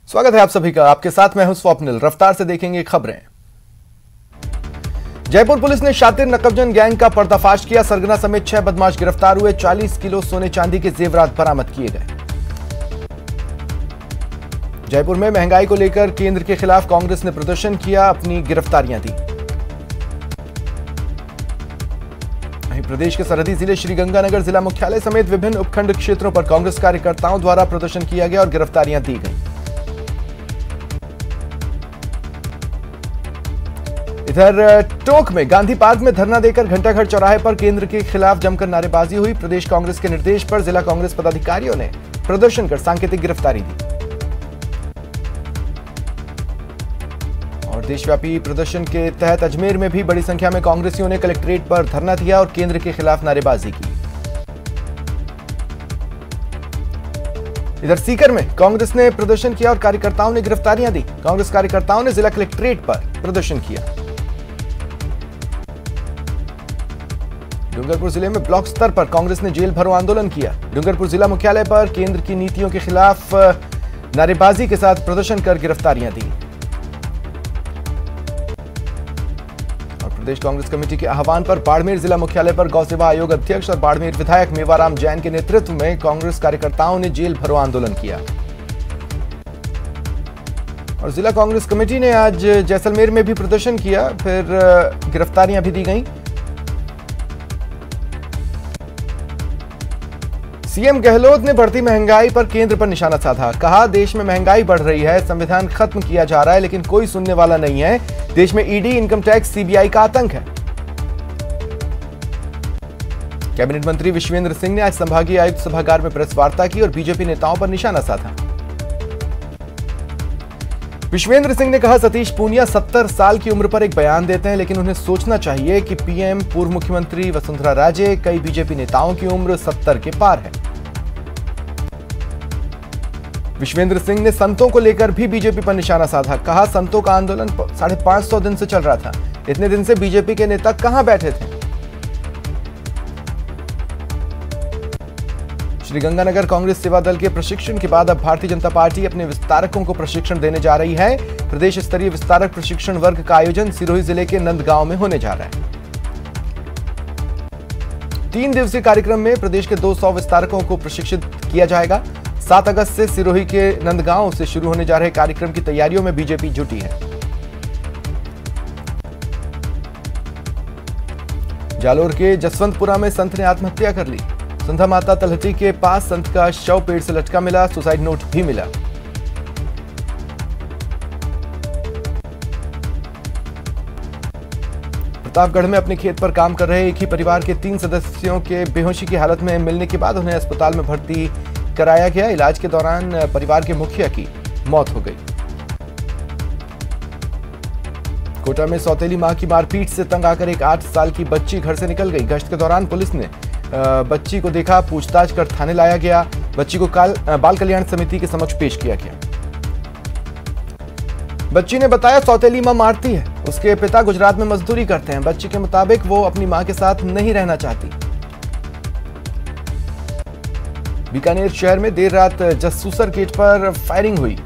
स्वागत है आप सभी का। आपके साथ मैं हूं स्वप्निल। रफ्तार से देखेंगे खबरें। जयपुर पुलिस ने शातिर नकबजन गैंग का पर्दाफाश किया। सरगना समेत 6 बदमाश गिरफ्तार हुए। 40 किलो सोने चांदी के जेवरात बरामद किए गए। जयपुर में महंगाई को लेकर केंद्र के खिलाफ कांग्रेस ने प्रदर्शन किया, अपनी गिरफ्तारियां दी। वहीं प्रदेश के सरहदी जिले श्रीगंगानगर जिला मुख्यालय समेत विभिन्न उपखंड क्षेत्रों पर कांग्रेस कार्यकर्ताओं द्वारा प्रदर्शन किया गया और गिरफ्तारियां दी गई। इधर टोंक में गांधी पार्क में धरना देकर घंटाघर चौराहे पर केंद्र के खिलाफ जमकर नारेबाजी हुई। प्रदेश कांग्रेस के निर्देश पर जिला कांग्रेस पदाधिकारियों ने प्रदर्शन कर सांकेतिक गिरफ्तारी दी और देशव्यापी प्रदर्शन के तहत अजमेर में भी बड़ी संख्या में कांग्रेसियों ने कलेक्ट्रेट पर धरना दिया और केंद्र के खिलाफ नारेबाजी की। इधर सीकर में कांग्रेस ने प्रदर्शन किया और कार्यकर्ताओं ने गिरफ्तारियां दी। कांग्रेस कार्यकर्ताओं ने जिला कलेक्ट्रेट पर प्रदर्शन किया। डूंगरपुर जिले में ब्लॉक स्तर पर कांग्रेस ने जेल भरो आंदोलन किया। डूंगरपुर जिला मुख्यालय पर केंद्र की नीतियों के खिलाफ नारेबाजी के साथ प्रदर्शन कर गिरफ्तारियां दी और प्रदेश कांग्रेस कमेटी के आह्वान पर बाड़मेर जिला मुख्यालय पर गौ सेवा आयोग अध्यक्ष और बाड़मेर विधायक मेवाराम जैन के नेतृत्व में कांग्रेस कार्यकर्ताओं ने जेल भरो आंदोलन किया और जिला कांग्रेस कमेटी ने आज जैसलमेर में भी प्रदर्शन किया, फिर गिरफ्तारियां भी दी गईं। सीएम गहलोत ने बढ़ती महंगाई पर केंद्र पर निशाना साधा। कहा, देश में महंगाई बढ़ रही है, संविधान खत्म किया जा रहा है, लेकिन कोई सुनने वाला नहीं है। देश में ईडी, इनकम टैक्स, सीबीआई का आतंक है। कैबिनेट मंत्री विश्वेंद्र सिंह ने आज संभागीय आयुक्त सभागार में प्रेस वार्ता की और बीजेपी नेताओं पर निशाना साधा। विश्वेंद्र सिंह ने कहा, सतीश पूनिया 70 साल की उम्र पर एक बयान देते हैं, लेकिन उन्हें सोचना चाहिए कि पीएम, पूर्व मुख्यमंत्री वसुंधरा राजे, कई बीजेपी नेताओं की उम्र 70 के पार है। विश्वेंद्र सिंह ने संतों को लेकर भी बीजेपी पर निशाना साधा। कहा, संतों का आंदोलन 550 दिन से चल रहा था, इतने दिन से बीजेपी के नेता कहां बैठे थे। श्रीगंगानगर कांग्रेस सेवा दल के प्रशिक्षण के बाद अब भारतीय जनता पार्टी अपने विस्तारकों को प्रशिक्षण देने जा रही है। प्रदेश स्तरीय विस्तारक प्रशिक्षण वर्ग का आयोजन सिरोही जिले के नंदगांव में होने जा रहा है। 3 दिवसीय कार्यक्रम में प्रदेश के 200 विस्तारकों को प्रशिक्षित किया जाएगा। 7 अगस्त से सिरोही के नंदगांव से शुरू होने जा रहे कार्यक्रम की तैयारियों में बीजेपी जुटी है। जालोर के जसवंतपुरा में संत ने आत्महत्या कर ली। संधा माता तलहटी के पास संत का शव पेड़ से लटका मिला। सुसाइड नोट भी मिला। प्रतापगढ़ में अपने खेत पर काम कर रहे एक ही परिवार के 3 सदस्यों के बेहोशी की हालत में मिलने के बाद उन्हें अस्पताल में भर्ती कराया गया। इलाज के दौरान परिवार के मुखिया की मौत हो गई। कोटा में सौतेली मां की मारपीट से तंग आकर एक 8 साल की बच्ची घर से निकल गई। गश्त के दौरान पुलिस ने बच्ची को देखा, पूछताछ कर थाने लाया गया। बच्ची को बाल कल्याण समिति के समक्ष पेश किया गया। बच्ची ने बताया, सौतेली मां मारती है। उसके पिता गुजरात में मजदूरी करते हैं। बच्ची के मुताबिक वो अपनी मां के साथ नहीं रहना चाहती। बीकानेर शहर में देर रात जसूसर गेट पर फायरिंग हुई।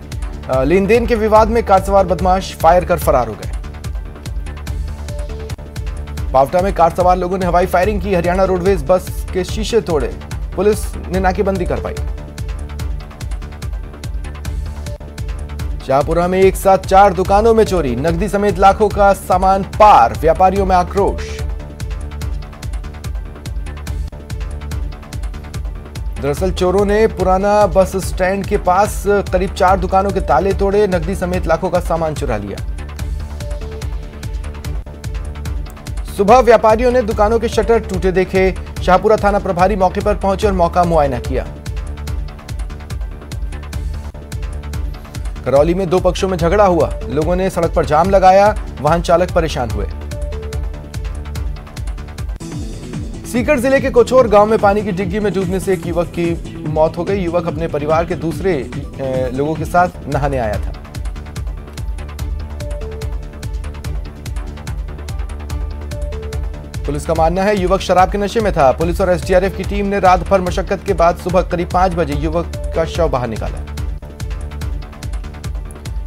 लेन देन के विवाद में कार सवार बदमाश फायर कर फरार हो गए। पावटा में कार सवार लोगों ने हवाई फायरिंग की। हरियाणा रोडवेज बस के शीशे तोड़े। पुलिस ने नाकेबंदी करवाई। शाहपुरा में एक साथ 4 दुकानों में चोरी। नकदी समेत लाखों का सामान पार। व्यापारियों में आक्रोश। दरअसल चोरों ने पुराना बस स्टैंड के पास करीब 4 दुकानों के ताले तोड़े। नकदी समेत लाखों का सामान चुरा लिया। सुबह व्यापारियों ने दुकानों के शटर टूटे देखे। शाहपुरा थाना प्रभारी मौके पर पहुंचे और मौका मुआयना किया। करौली में 2 पक्षों में झगड़ा हुआ। लोगों ने सड़क पर जाम लगाया। वाहन चालक परेशान हुए। सीकर जिले के कोचोर गांव में पानी की डिग्गी में डूबने से एक युवक की मौत हो गई। युवक अपने परिवार के दूसरे लोगों के साथ नहाने आया था। पुलिस का मानना है युवक शराब के नशे में था। पुलिस और एसडीआरएफ की टीम ने रात भर मशक्कत के बाद सुबह करीब 5 बजे युवक का शव बाहर निकाला।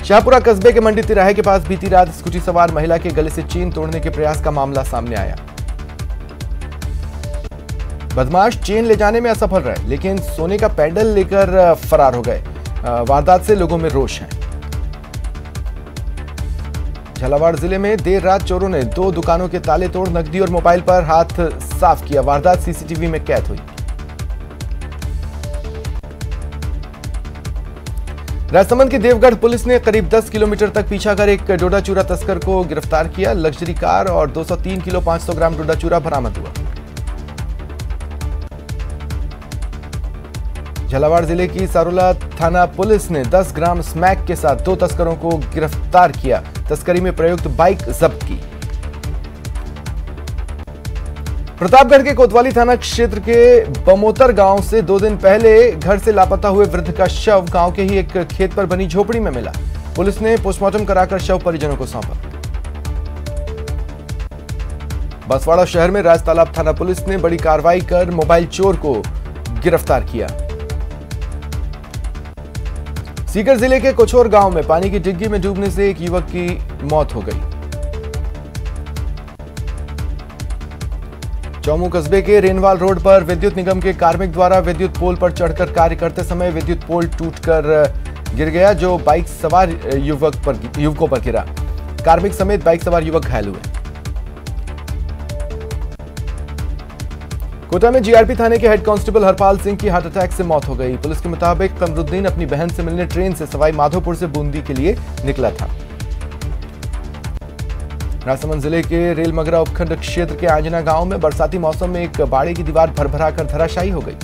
शाहपुरा कस्बे के मंडी तिराहे के पास बीती रात स्कूटी सवार महिला के गले से चेन तोड़ने के प्रयास का मामला सामने आया। बदमाश चेन ले जाने में असफल रहे, लेकिन सोने का पैडल लेकर फरार हो गए। वारदात से लोगों में रोष है। झालावाड़ जिले में देर रात चोरों ने 2 दुकानों के ताले तोड़ नकदी और मोबाइल पर हाथ साफ किया। वारदात सीसीटीवी में कैद हुई। राजसमंद की देवगढ़ पुलिस ने करीब 10 किलोमीटर तक पीछा कर एक डोडा चूरा तस्कर को गिरफ्तार किया। लग्जरी कार और 203 किलो 500 ग्राम डोडा चूरा बरामद हुआ। झालावाड़ जिले की सारोला थाना पुलिस ने 10 ग्राम स्मैक के साथ 2 तस्करों को गिरफ्तार किया। तस्करी में प्रयुक्त बाइक जब्त की। प्रतापगढ़ के कोतवाली थाना क्षेत्र के बमोतर गांव से 2 दिन पहले घर से लापता हुए वृद्ध का शव गांव के ही एक खेत पर बनी झोपड़ी में मिला। पुलिस ने पोस्टमार्टम कराकर शव परिजनों को सौंपा। बांसवाड़ा शहर में राजतालाब थाना पुलिस ने बड़ी कार्रवाई कर मोबाइल चोर को गिरफ्तार किया। सीकर जिले के कोछोर गांव में पानी की डिग्गी में डूबने से एक युवक की मौत हो गई। चौमू कस्बे के रेनवाल रोड पर विद्युत निगम के कार्मिक द्वारा विद्युत पोल पर चढ़कर कार्य करते समय विद्युत पोल टूटकर गिर गया, जो बाइक सवार युवकों पर गिरा। कार्मिक समेत बाइक सवार युवक घायल हुए। कोटा में जीआरपी थाने के हेड कांस्टेबल हरपाल सिंह की हार्ट अटैक से मौत हो गई। पुलिस के मुताबिक कमरुद्दीन अपनी बहन से मिलने ट्रेन से सवाई माधोपुर से बूंदी के लिए निकला था। राजसमंद जिले के रेलमगरा उपखंड क्षेत्र के आंजना गांव में बरसाती मौसम में एक बाड़े की दीवार भरभराकर धराशायी हो गई।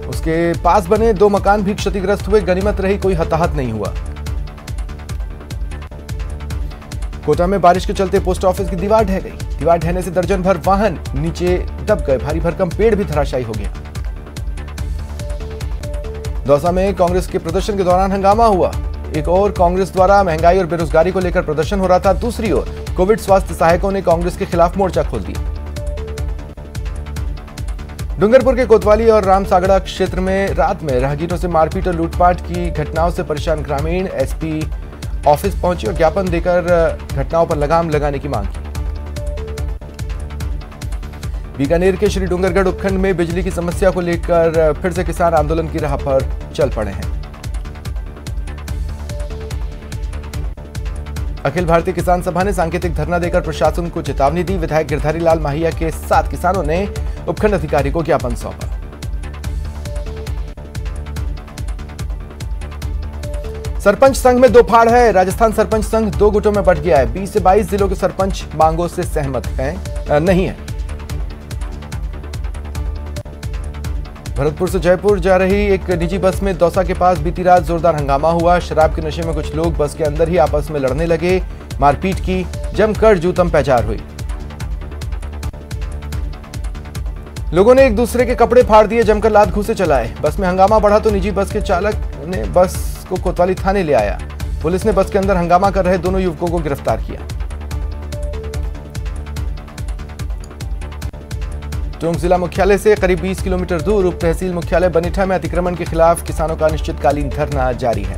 उसके पास बने 2 मकान भी क्षतिग्रस्त हुए। गनीमत रही कोई हताहत नहीं हुआ। कोटा में बारिश के चलते पोस्ट ऑफिस की दीवार ढह गई। दीवार ढहने से दर्जन भर वाहन नीचे दब गए। भारी भरकम पेड़ भी धराशायी हो गया। दौसा में कांग्रेस के प्रदर्शन के दौरान हंगामा हुआ। एक ओर कांग्रेस द्वारा महंगाई और बेरोजगारी को लेकर प्रदर्शन हो रहा था, दूसरी ओर कोविड स्वास्थ्य सहायकों ने कांग्रेस के खिलाफ मोर्चा खोल दिया। डूंगरपुर के कोतवाली और रामसागड़ा क्षेत्र में रात में राहगीरों से मारपीट और लूटपाट की घटनाओं से परेशान ग्रामीण एसपी ऑफिस पहुंचे और ज्ञापन देकर घटनाओं पर लगाम लगाने की मांग की। बीकानेर के श्री डूंगरगढ़ उपखंड में बिजली की समस्या को लेकर फिर से किसान आंदोलन की राह पर चल पड़े हैं। अखिल भारतीय किसान सभा ने सांकेतिक धरना देकर प्रशासन को चेतावनी दी। विधायक गिरधारी लाल माहिया के 7 किसानों ने उपखंड अधिकारी को ज्ञापन सौंपा। सरपंच संघ में 2 फाड़ है। राजस्थान सरपंच संघ 2 गुटों में बंट गया है। 20 से 22 जिलों के सरपंच मांगों से सहमत नहीं है। भरतपुर से जयपुर जा रही एक निजी बस में दौसा के पास बीती रात जोरदार हंगामा हुआ। शराब के नशे में कुछ लोग बस के अंदर ही आपस में लड़ने लगे। मारपीट की, जमकर जूतम पैजार हुई। लोगों ने एक दूसरे के कपड़े फाड़ दिए, जमकर लात घूंसे चलाए। बस में हंगामा बढ़ा तो निजी बस के चालक ने बस को कोतवाली थाने ले आया। पुलिस ने बस के अंदर हंगामा कर रहे दोनों युवकों को गिरफ्तार किया। टोंक जिला मुख्यालय से करीब 20 किलोमीटर दूर उप तहसील मुख्यालय बनीठा में अतिक्रमण के खिलाफ किसानों का अनिश्चितकालीन धरना जारी है।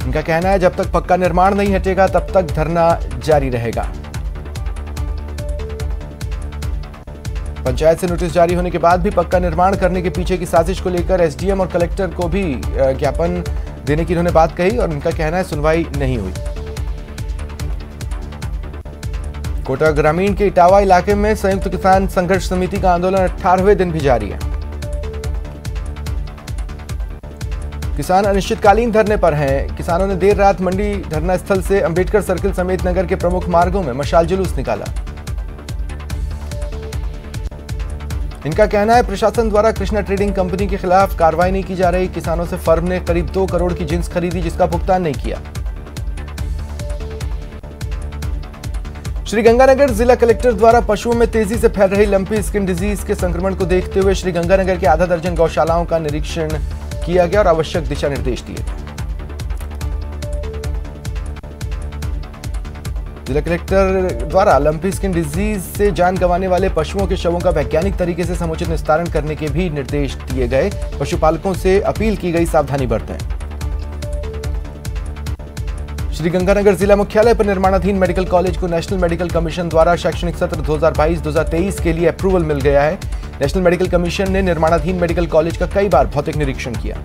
इनका कहना है जब तक पक्का निर्माण नहीं हटेगा तब तक धरना जारी रहेगा। पंचायत से नोटिस जारी होने के बाद भी पक्का निर्माण करने के पीछे की साजिश को लेकर एसडीएम और कलेक्टर को भी ज्ञापन देने की इन्होंने बात कही और उनका कहना है सुनवाई नहीं हुई। कोटा ग्रामीण के इटावा इलाके में संयुक्त किसान संघर्ष समिति का आंदोलन 18वें दिन भी जारी है। किसान अनिश्चितकालीन धरने पर हैं। किसानों ने देर रात मंडी धरना स्थल से अंबेडकर सर्किल समेत नगर के प्रमुख मार्गों में मशाल जुलूस निकाला। इनका कहना है प्रशासन द्वारा कृष्णा ट्रेडिंग कंपनी के खिलाफ कार्रवाई नहीं की जा रही। किसानों से फर्म ने करीब 2 करोड़ की जिंस खरीदी जिसका भुगतान नहीं किया। श्रीगंगानगर जिला कलेक्टर द्वारा पशुओं में तेजी से फैल रही लंपी स्किन डिजीज के संक्रमण को देखते हुए श्रीगंगानगर के आधा दर्जन गौशालाओं का निरीक्षण किया गया और आवश्यक दिशा निर्देश दिए गए। जिला कलेक्टर द्वारा लंपी स्किन डिजीज से जान गंवाने वाले पशुओं के शवों का वैज्ञानिक तरीके से समुचित निस्तारण करने के भी निर्देश दिए गए। पशुपालकों से अपील की गई सावधानी बरतें। श्रीगंगानगर जिला मुख्यालय पर निर्माणाधीन मेडिकल कॉलेज को नेशनल मेडिकल कमीशन द्वारा शैक्षणिक सत्र 2022-2023 के लिए अप्रूवल मिल गया है। नेशनल मेडिकल कमीशन ने निर्माणाधीन मेडिकल कॉलेज का कई बार भौतिक निरीक्षण किया।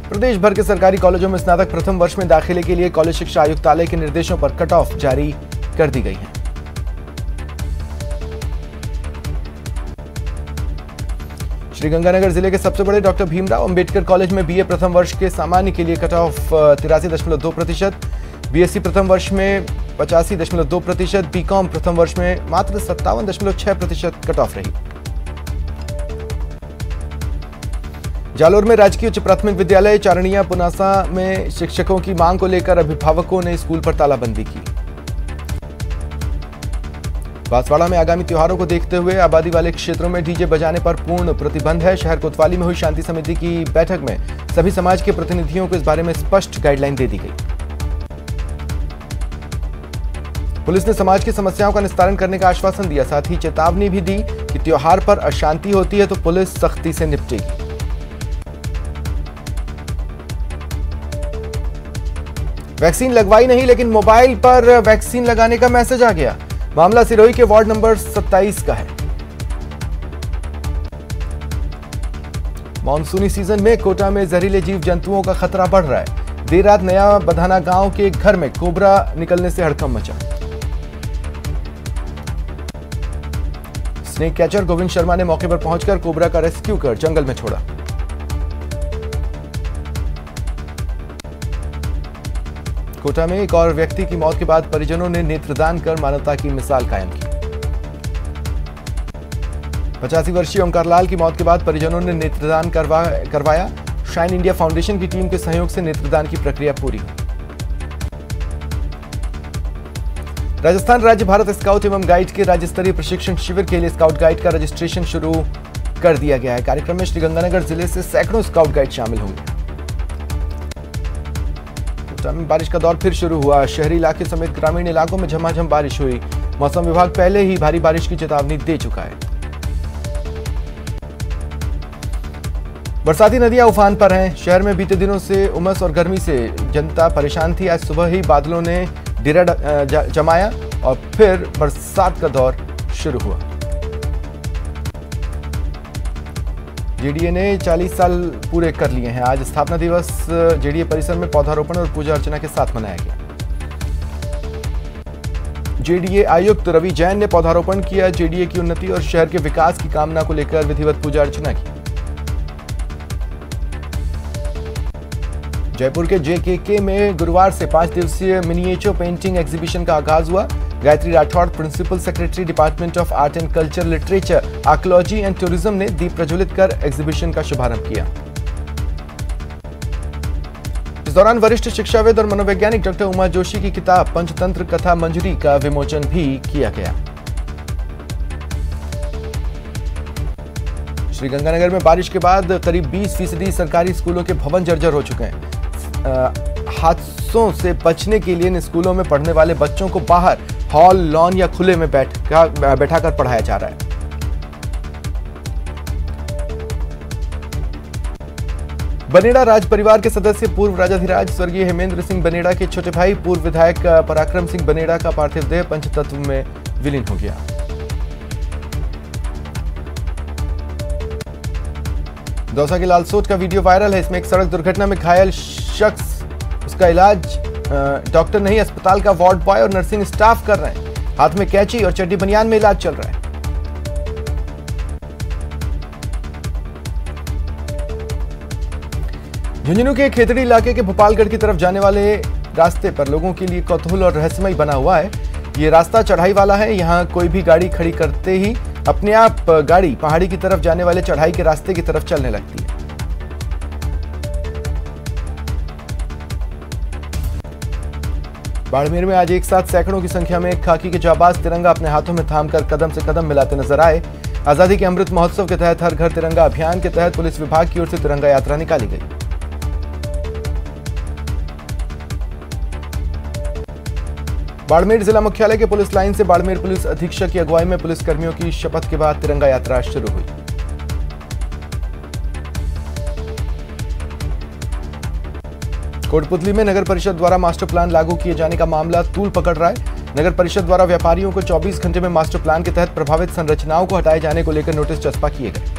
प्रदेश भर के सरकारी कॉलेजों में स्नातक प्रथम वर्ष में दाखिले के लिए कॉलेज शिक्षा आयुक्तालय के निर्देशों पर कट ऑफ जारी कर दी गई है। श्रीगंगानगर जिले के सबसे बड़े डॉक्टर भीमराव अंबेडकर कॉलेज में बीए प्रथम वर्ष के सामान्य के लिए कट ऑफ 83.2%, बीएससी प्रथम वर्ष में 85.2%, बीकॉम प्रथम वर्ष में मात्र 57.6% कट ऑफ रही। जालोर में राजकीय उच्च प्राथमिक विद्यालय चारणिया पुनासा में शिक्षकों की मांग को लेकर अभिभावकों ने स्कूल पर तालाबंदी की। बांसवाड़ा में आगामी त्योहारों को देखते हुए आबादी वाले क्षेत्रों में डीजे बजाने पर पूर्ण प्रतिबंध है। शहर कोतवाली में हुई शांति समिति की बैठक में सभी समाज के प्रतिनिधियों को इस बारे में स्पष्ट गाइडलाइन दे दी गई। पुलिस ने समाज की समस्याओं का निस्तारण करने का आश्वासन दिया, साथ ही चेतावनी भी दी कि त्योहार पर अशांति होती है तो पुलिस सख्ती से निपटेगी। वैक्सीन लगवाई नहीं, लेकिन मोबाइल पर वैक्सीन लगाने का मैसेज आ गया। मामला सिरोही के वार्ड नंबर 27 का है। मानसूनी सीजन में कोटा में जहरीले जीव जंतुओं का खतरा बढ़ रहा है। देर रात नया बधाना गांव के घर में कोबरा निकलने से हड़कंप मचा। स्नेक कैचर गोविंद शर्मा ने मौके पर पहुंचकर कोबरा का रेस्क्यू कर जंगल में छोड़ा। कोटा में एक और व्यक्ति की मौत के बाद परिजनों ने नेत्रदान कर मानवता की मिसाल कायम की। 85 वर्षीय ओंकारलाल की मौत के बाद परिजनों ने नेत्रदान करवाया। शाइन इंडिया फाउंडेशन की टीम के सहयोग से नेत्रदान की प्रक्रिया पूरी हुई। राजस्थान राज्य भारत स्काउट एवं गाइड के राज्य स्तरीय प्रशिक्षण शिविर के लिए स्काउट गाइड का रजिस्ट्रेशन शुरू कर दिया गया है। कार्यक्रम में श्रीगंगानगर जिले से सैकड़ों स्काउट गाइड शामिल होंगे। बारिश का दौर फिर शुरू हुआ। शहरी इलाके समेत ग्रामीण इलाकों में झमाझम बारिश हुई। मौसम विभाग पहले ही भारी बारिश की चेतावनी दे चुका है। बरसाती नदियां उफान पर हैं। शहर में बीते दिनों से उमस और गर्मी से जनता परेशान थी। आज सुबह ही बादलों ने डेरा जमाया और फिर बरसात का दौर शुरू हुआ। जेडीए ने 40 साल पूरे कर लिए हैं। आज स्थापना दिवस जेडीए परिसर में पौधारोपण और पूजा अर्चना के साथ मनाया गया। जेडीए आयुक्त रवि जैन ने पौधारोपण किया। जेडीए की उन्नति और शहर के विकास की कामना को लेकर विधिवत पूजा अर्चना की। जयपुर के जेकेके में गुरुवार से 5 दिवसीय मिनिएचर पेंटिंग एग्जीबिशन का आगाज हुआ। Gayatri Rathore, principal secretary department of art and culture, literature, archaeology and tourism ने दीप प्रज्वलित कर एग्जीबिशन का शुभारंभ किया। इस दौरान वरिष्ठ शिक्षाविद और मनोवैज्ञानिक डॉक्टर उमा जोशी की किताब पंचतंत्र कथा मंजरी का विमोचन भी किया गया। श्रीगंगानगर में बारिश के बाद करीब 20% सरकारी स्कूलों के भवन जर्जर हो चुके हैं। हादसों से बचने के लिए इन स्कूलों में पढ़ने वाले बच्चों को बाहर हॉल, लॉन या खुले में बैठाकर पढ़ाया जा रहा है। बनेड़ा राज परिवार के सदस्य पूर्व राजाधिराज स्वर्गीय हेमेंद्र सिंह बनेड़ा के छोटे भाई पूर्व विधायक पराक्रम सिंह बनेड़ा का पार्थिव देह पंचतत्व में विलीन हो गया। दौसा के लालसोट का वीडियो वायरल है। इसमें एक सड़क दुर्घटना में घायल शख्स, उसका इलाज डॉक्टर नहीं अस्पताल का वार्ड बॉय और नर्सिंग स्टाफ कर रहे हैं। हाथ में कैंची और चड्डी बनियान में इलाज चल रहा है। झुंझुनू के खेतड़ी इलाके के भोपालगढ़ की तरफ जाने वाले रास्ते पर लोगों के लिए कौतूहल और रहस्यमय बना हुआ है। ये रास्ता चढ़ाई वाला है। यहाँ कोई भी गाड़ी खड़ी करते ही अपने आप गाड़ी पहाड़ी की तरफ जाने वाले चढ़ाई के रास्ते की तरफ चलने लगती है। बाड़मेर में आज एक साथ सैकड़ों की संख्या में खाकी के जाबाज तिरंगा अपने हाथों में थामकर कदम से कदम मिलाते नजर आए। आजादी के अमृत महोत्सव के तहत हर घर तिरंगा अभियान के तहत पुलिस विभाग की ओर से तिरंगा यात्रा निकाली गई। बाड़मेर जिला मुख्यालय के पुलिस लाइन से बाड़मेर पुलिस अधीक्षक की अगुवाई में पुलिस कर्मियों की शपथ के बाद तिरंगा यात्रा शुरू हुई। कोटपुतली में नगर परिषद द्वारा मास्टर प्लान लागू किए जाने का मामला तूल पकड़ रहा है। नगर परिषद द्वारा व्यापारियों को 24 घंटे में मास्टर प्लान के तहत प्रभावित संरचनाओं को हटाए जाने को लेकर नोटिस चस्पा किए गए।